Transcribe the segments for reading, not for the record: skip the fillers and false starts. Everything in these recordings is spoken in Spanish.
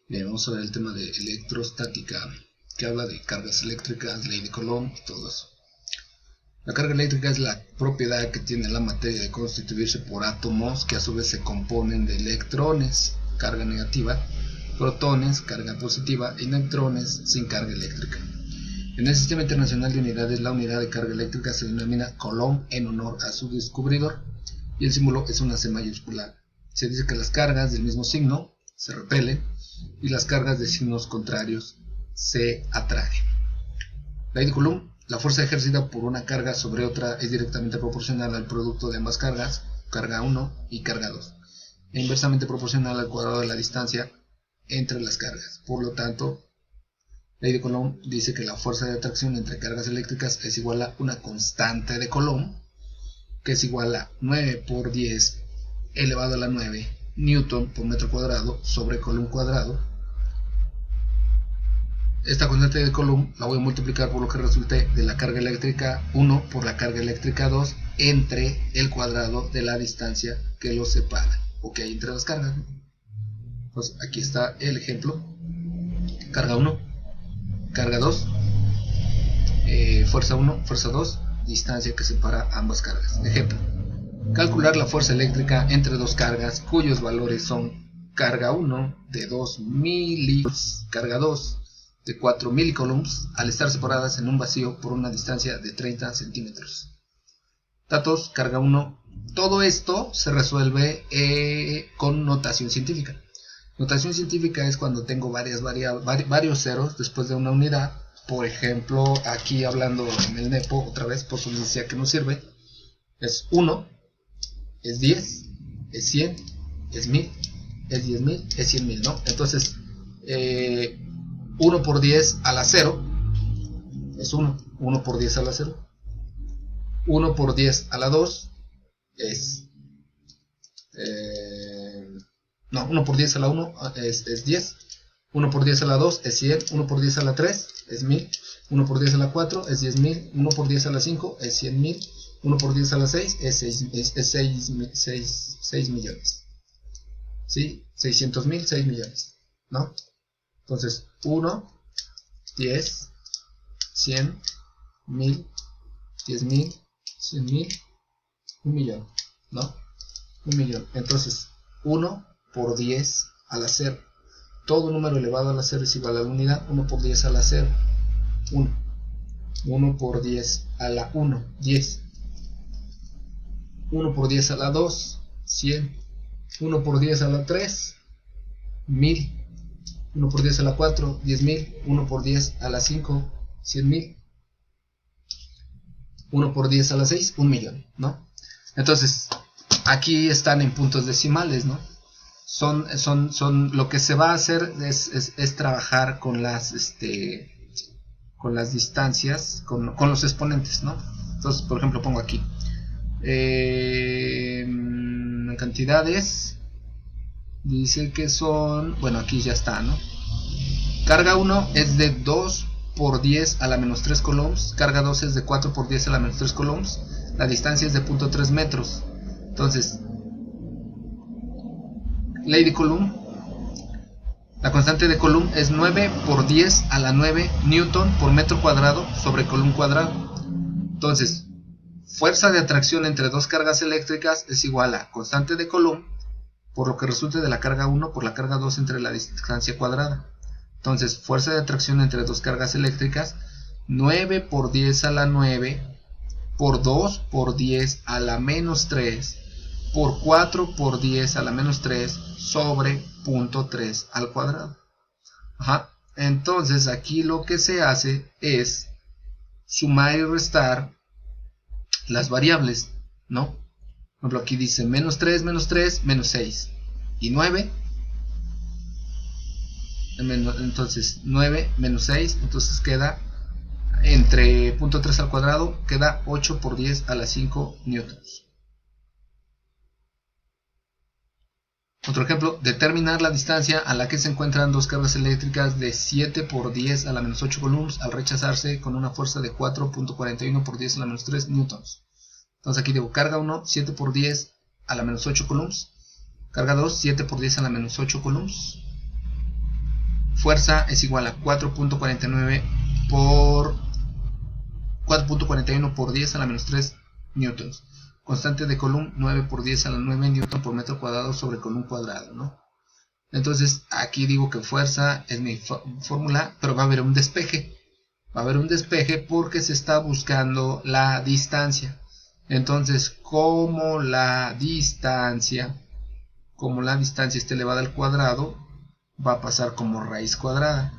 Bien, vamos a ver el tema de electrostática, que habla de cargas eléctricas, ley de Coulomb y todo eso. La carga eléctrica es la propiedad que tiene la materia de constituirse por átomos que a su vez se componen de electrones, carga negativa, protones, carga positiva, y neutrones sin carga eléctrica. En el Sistema Internacional de Unidades, la unidad de carga eléctrica se denomina Coulomb en honor a su descubridor, y el símbolo es una C mayúscula. Se dice que las cargas del mismo signo se repelen y las cargas de signos contrarios se atraen. Ley de Coulomb: la fuerza ejercida por una carga sobre otra es directamente proporcional al producto de ambas cargas, carga 1 y carga 2, e inversamente proporcional al cuadrado de la distancia entre las cargas. Por lo tanto, Ley de Coulomb dice que la fuerza de atracción entre cargas eléctricas es igual a una constante de Coulomb, que es igual a 9 por 10 elevado a la 9 newton por metro cuadrado sobre Coulomb cuadrado. Esta constante de Coulomb la voy a multiplicar por lo que resulte de la carga eléctrica 1 por la carga eléctrica 2 entre el cuadrado de la distancia que los separa, o que hay entre las cargas. Pues aquí está el ejemplo: carga 1, carga 2, fuerza 1, fuerza 2, distancia que separa ambas cargas. Ejemplo: calcular la fuerza eléctrica entre dos cargas cuyos valores son carga 1 de 2 milicoulombs, carga 2 de 4 milicoulombs, al estar separadas en un vacío por una distancia de 30 centímetros. Datos: carga 1. Todo esto se resuelve con notación científica. Notación científica es cuando tengo varios ceros después de una unidad. Por ejemplo, aquí hablando en el NEPO, otra vez, por su decía que nos sirve, es 1, es 10, es 100, es 1000, es 10.000, es 100.000, ¿no? Entonces, 1 por 10 a la 0 es 1, 1 por 10 a la 0, 1 por 10 a la 2 es... 1 por 10 a la 1 es 10, 1 por 10 a la 2 es 100, 1 por 10 a la 3 es 1000, 1 por 10 a la 4 es 10.000, 1 por 10 a la 5 es 100.000, 1 por 10 a la 6 es 6 millones. ¿Sí? 600.000, 6 millones, ¿no? Entonces, 1, 10, 100, 1000, 10.000, 100.000, 1 millón, ¿no? 1 millón. Entonces, 1 por 10 a la 0. Todo número elevado a la 0 es igual a la unidad. 1 por 10 a la 0, 1. 1 por 10 a la 1, 10. 1 por 10 a la 2, 100. 1 por 10 a la 3, 1000. 1 por 10 a la 4, 10.000. 1 por 10 a la 5, 100.000. 1 por 10 a la 6, 1 millón, ¿no? Entonces, aquí están en puntos decimales, ¿no? Lo que se va a hacer es trabajar con las distancias, con los exponentes, ¿no? Entonces, por ejemplo, pongo aquí cantidades, dice que son, bueno, aquí ya está, ¿no? Carga 1 es de 2 por 10 a la menos 3 coulombs, carga 2 es de 4 por 10 a la menos 3 coulombs, la distancia es de 0.3 metros. Entonces, ley de Coulomb: la constante de Coulomb es 9 por 10 a la 9 newton por metro cuadrado sobre Coulomb cuadrado. Entonces, fuerza de atracción entre dos cargas eléctricas es igual a constante de Coulomb por lo que resulte de la carga 1 por la carga 2 entre la distancia cuadrada. Entonces, fuerza de atracción entre dos cargas eléctricas, 9 por 10 a la 9 por 2 por 10 a la menos 3 por 4 por 10 a la menos 3 sobre 0.3 al cuadrado. Ajá. Entonces, aquí lo que se hace es sumar y restar las variables, ¿no? Por ejemplo, aquí dice menos 3, menos 3, menos 6 y 9. Entonces 9 menos 6, entonces queda entre 0.3 al cuadrado, queda 8 por 10 a la 5 newtons. Otro ejemplo: determinar la distancia a la que se encuentran dos cargas eléctricas de 7 por 10 a la menos 8 coulombs al rechazarse con una fuerza de 4.41 por 10 a la menos 3 newtons. Entonces aquí digo carga 1, 7 por 10 a la menos 8 coulombs, carga 2, 7 por 10 a la menos 8 coulombs, fuerza es igual a 4.49 por 4.41 por 10 a la menos 3 newtons. Constante de Coulomb 9 por 10 a la 9 newton por metro cuadrado sobre Coulomb cuadrado, ¿no? Entonces aquí digo que fuerza es mi fórmula, pero va a haber un despeje. Va a haber un despeje porque se está buscando la distancia. Entonces, como la distancia esté elevada al cuadrado, va a pasar como raíz cuadrada.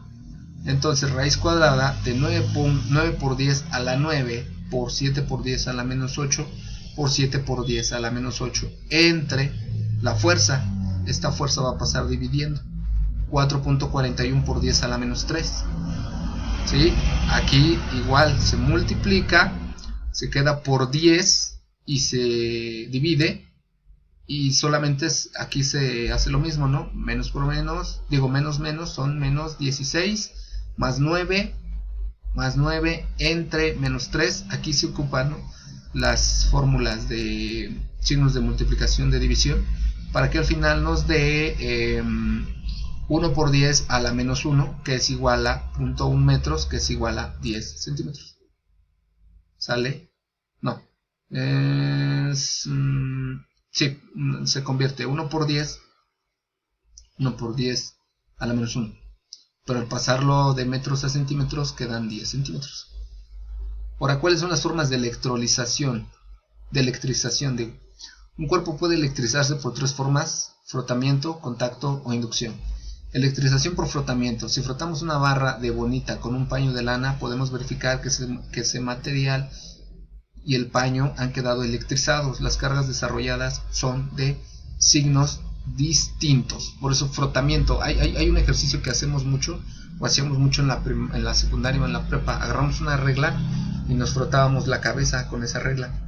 Entonces, raíz cuadrada de 9 por 10 a la 9 por 7 por 10 a la menos 8 por 7 por 10 a la menos 8 entre la fuerza. Esta fuerza va a pasar dividiendo 4.41 por 10 a la menos 3. ¿Sí? Aquí igual se multiplica, se queda por 10 y se divide. Y solamente aquí se hace lo mismo, ¿no? Menos por menos, digo menos son menos 16 más 9 entre menos 3. Aquí se ocupan, ¿no?, las fórmulas de signos de multiplicación, de división, para que al final nos dé 1 por 10 a la menos 1, que es igual a 0.1 metros, que es igual a 10 centímetros. ¿Sale? No. Sí, se convierte 1 por 10 a la menos 1. Pero al pasarlo de metros a centímetros quedan 10 centímetros. Ahora, ¿cuáles son las formas de electrización? Un cuerpo puede electrizarse por 3 formas: frotamiento, contacto o inducción. Electrización por frotamiento. Si frotamos una barra de bonita con un paño de lana, podemos verificar que ese material y el paño han quedado electrizados. Las cargas desarrolladas son de signos distintos. Por eso frotamiento. Hay un ejercicio que hacemos mucho, o hacíamos mucho en la secundaria o en la prepa. Agarramos una regla y nos frotábamos la cabeza con esa regla.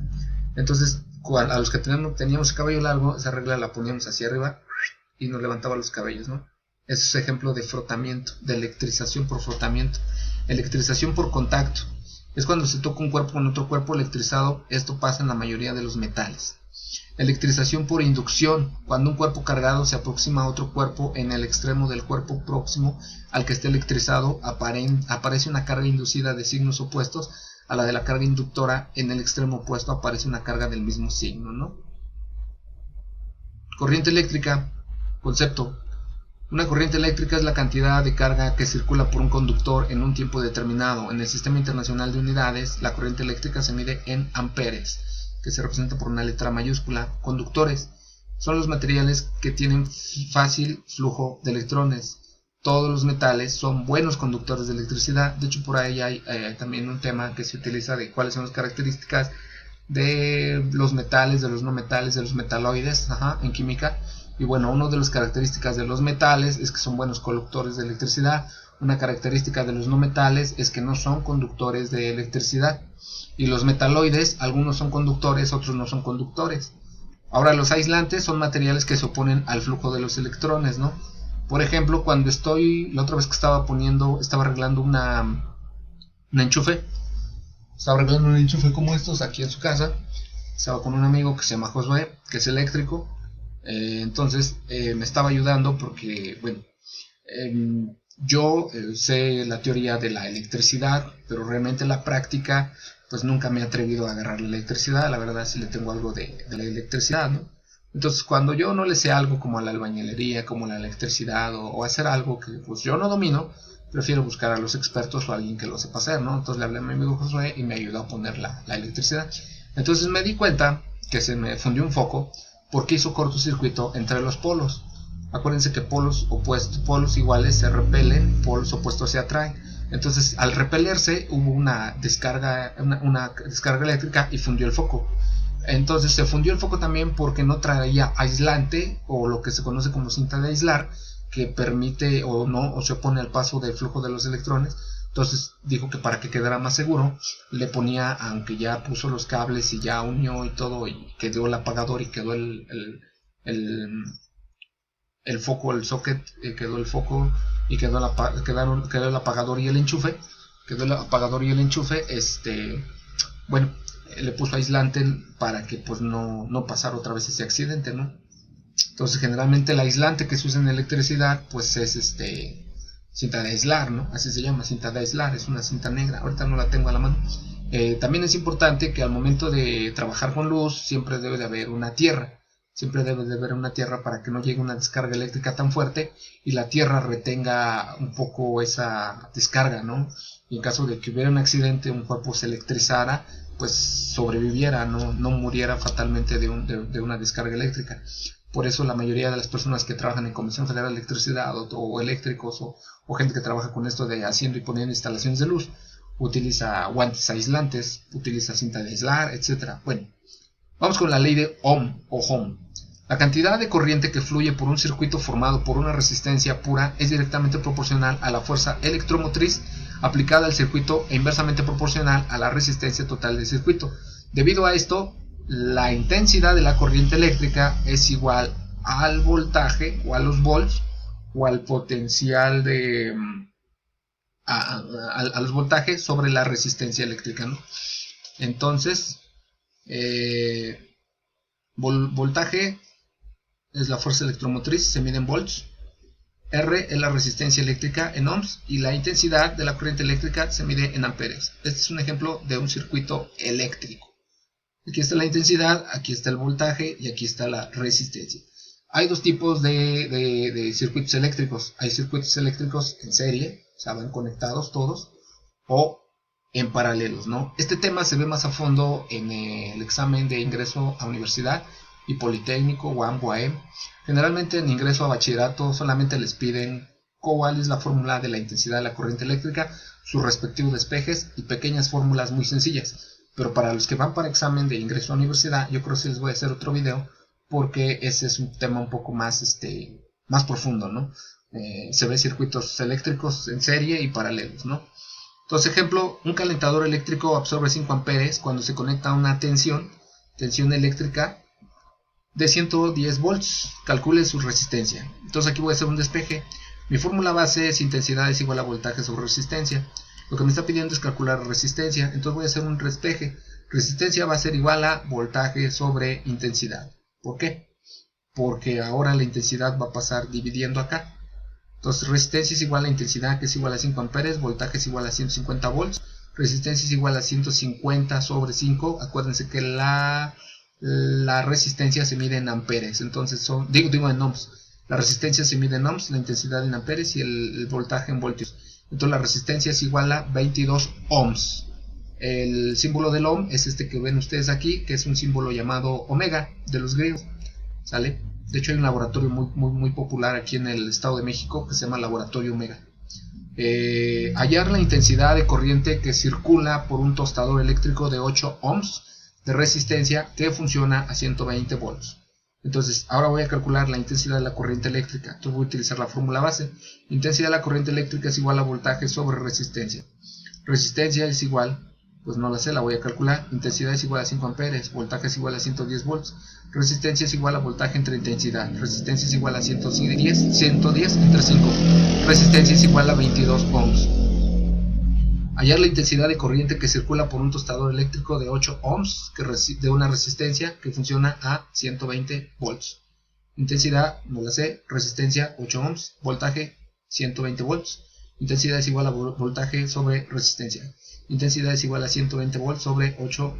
Entonces, a los que teníamos cabello largo, esa regla la poníamos hacia arriba y nos levantaba los cabellos, ¿no? Ese es ejemplo de frotamiento, de electrización por frotamiento. Electrización por contacto. Es cuando se toca un cuerpo con otro cuerpo electrizado. Esto pasa en la mayoría de los metales. Electrización por inducción. Cuando un cuerpo cargado se aproxima a otro cuerpo en el extremo del cuerpo próximo al que esté electrizado, aparece una carga inducida de signos opuestos a la de la carga inductora. En el extremo opuesto aparece una carga del mismo signo, ¿no? Corriente eléctrica. Concepto. Una corriente eléctrica es la cantidad de carga que circula por un conductor en un tiempo determinado. En el Sistema Internacional de Unidades, la corriente eléctrica se mide en amperes, que se representa por una letra mayúscula. Conductores son los materiales que tienen fácil flujo de electrones. Todos los metales son buenos conductores de electricidad. De hecho, por ahí hay también un tema que se utiliza de cuáles son las características de los metales, de los no metales, de los metaloides, en química. Y bueno, una de las características de los metales es que son buenos conductores de electricidad. Una característica de los no metales es que no son conductores de electricidad. Y los metaloides, algunos son conductores, otros no son conductores. Ahora, los aislantes son materiales que se oponen al flujo de los electrones, ¿no? Por ejemplo, cuando la otra vez que estaba arreglando un enchufe como estos aquí en su casa. Estaba con un amigo que se llama Josué, que es eléctrico. Entonces me estaba ayudando porque, bueno, yo sé la teoría de la electricidad, pero realmente la práctica, pues nunca me he atrevido a agarrar la electricidad. La verdad sí le tengo algo de la electricidad, ¿no? Entonces, cuando yo no le sé algo como a la albañilería, como la electricidad, o hacer algo que pues yo no domino, prefiero buscar a los expertos o a alguien que lo sepa hacer, ¿no? Entonces le hablé a mi amigo Josué y me ayudó a poner la electricidad. Entonces me di cuenta que se me fundió un foco porque hizo cortocircuito entre los polos. Acuérdense que polos iguales se repelen, polos opuestos se atraen. Entonces, al repelerse, hubo una descarga eléctrica y fundió el foco. Entonces se fundió el foco también porque no traía aislante, o lo que se conoce como cinta de aislar, que permite o se opone al paso del flujo de los electrones. Entonces dijo que para que quedara más seguro, le ponía, aunque ya puso los cables y ya unió y todo, y quedó el apagador y quedó el foco, el socket, quedó el foco y quedó el apagador y el enchufe. Bueno, le puso aislante para que pues no pasara otra vez ese accidente, ¿no? Entonces generalmente el aislante que se usa en electricidad pues es cinta de aislar, ¿no? Así se llama, cinta de aislar, es una cinta negra, ahorita no la tengo a la mano. También es importante que al momento de trabajar con luz siempre debe de haber una tierra. Siempre debe de haber una tierra para que no llegue una descarga eléctrica tan fuerte y la tierra retenga un poco esa descarga, ¿no? Y en caso de que hubiera un accidente, un cuerpo se electrizara, pues sobreviviera, no muriera fatalmente de una descarga eléctrica. Por eso la mayoría de las personas que trabajan en Comisión Federal de Electricidad o eléctricos o gente que trabaja con esto de haciendo y poniendo instalaciones de luz, utiliza guantes aislantes, utiliza cinta de aislar, etc. Bueno, vamos con la ley de Ohm o Ohm. La cantidad de corriente que fluye por un circuito formado por una resistencia pura es directamente proporcional a la fuerza electromotriz aplicada al circuito e inversamente proporcional a la resistencia total del circuito. Debido a esto, la intensidad de la corriente eléctrica es igual al voltaje o a los volts o al potencial de a los voltajes sobre la resistencia eléctrica, ¿no? Entonces, voltaje es la fuerza electromotriz, se mide en volts. R es la resistencia eléctrica en ohms y la intensidad de la corriente eléctrica se mide en amperes. Este es un ejemplo de un circuito eléctrico. Aquí está la intensidad, aquí está el voltaje y aquí está la resistencia. Hay dos tipos de circuitos eléctricos. Hay circuitos eléctricos en serie, o sea, van conectados todos, o en paralelos, ¿no? Este tema se ve más a fondo en el examen de ingreso a universidad y politécnico, UAM, UAM. Generalmente en ingreso a bachillerato solamente les piden cuál es la fórmula de la intensidad de la corriente eléctrica, sus respectivos despejes y pequeñas fórmulas muy sencillas. Pero para los que van para examen de ingreso a universidad, yo creo que sí les voy a hacer otro video porque ese es un tema un poco más, más profundo, ¿no? Se ve circuitos eléctricos en serie y paralelos, ¿no? Entonces, ejemplo, un calentador eléctrico absorbe 5 amperes cuando se conecta a una tensión eléctrica de 110 volts. Calcule su resistencia. Entonces aquí voy a hacer un despeje. Mi fórmula base es intensidad es igual a voltaje sobre resistencia. Lo que me está pidiendo es calcular resistencia. Entonces voy a hacer un despeje. Resistencia va a ser igual a voltaje sobre intensidad. ¿Por qué? Porque ahora la intensidad va a pasar dividiendo acá. Entonces resistencia es igual a intensidad, que es igual a 5 amperes, voltaje es igual a 150 volts, resistencia es igual a 150 sobre 5, acuérdense que la resistencia se mide en amperes, entonces digo en ohms, la resistencia se mide en ohms, la intensidad en amperes y el voltaje en voltios, entonces la resistencia es igual a 22 ohms. El símbolo del ohm es este que ven ustedes aquí, que es un símbolo llamado omega de los griegos, ¿sale? De hecho hay un laboratorio muy popular aquí en el Estado de México que se llama Laboratorio Omega. Hallar la intensidad de corriente que circula por un tostador eléctrico de 8 ohms de resistencia que funciona a 120 volts. Entonces ahora voy a calcular la intensidad de la corriente eléctrica. Entonces voy a utilizar la fórmula base. Intensidad de la corriente eléctrica es igual a voltaje sobre resistencia. Resistencia es igual, pues no la sé, la voy a calcular. Intensidad es igual a 5 amperes, voltaje es igual a 110 volts, resistencia es igual a voltaje entre intensidad, resistencia es igual a 110 entre 5, resistencia es igual a 22 ohms. Hallar la intensidad de corriente que circula por un tostador eléctrico de 8 ohms de una resistencia que funciona a 120 volts. Intensidad no la sé, resistencia 8 ohms, voltaje 120 volts. Intensidad es igual a voltaje sobre resistencia. Intensidad es igual a 120 volts sobre 8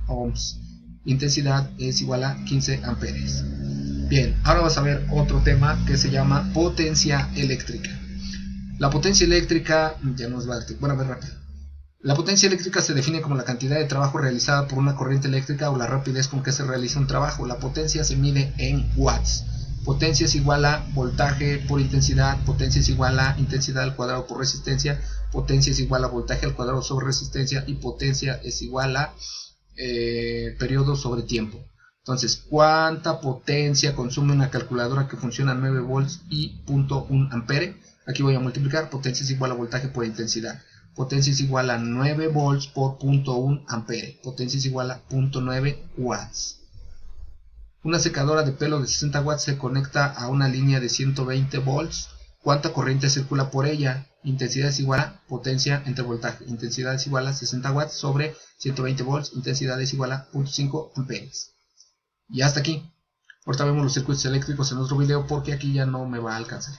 ohms. Intensidad es igual a 15 amperes. Bien, ahora vamos a ver otro tema que se llama potencia eléctrica. La potencia eléctrica, ya nos va a ver rápido. La potencia eléctrica se define como la cantidad de trabajo realizada por una corriente eléctrica o la rapidez con que se realiza un trabajo. La potencia se mide en watts. Potencia es igual a voltaje por intensidad, potencia es igual a intensidad al cuadrado por resistencia, potencia es igual a voltaje al cuadrado sobre resistencia y potencia es igual a periodo sobre tiempo. Entonces, ¿cuánta potencia consume una calculadora que funciona a 9 volts y 0.1 ampere? Aquí voy a multiplicar, potencia es igual a voltaje por intensidad. Potencia es igual a 9 volts por 0.1 ampere. Potencia es igual a 0.9 watts. Una secadora de pelo de 60 watts se conecta a una línea de 120 volts. ¿Cuánta corriente circula por ella? Intensidad es igual a potencia entre voltaje. Intensidad es igual a 60 watts sobre 120 volts. Intensidad es igual a 0.5 amperes. Y hasta aquí. Ahorita vemos los circuitos eléctricos en otro video porque aquí ya no me va a alcanzar.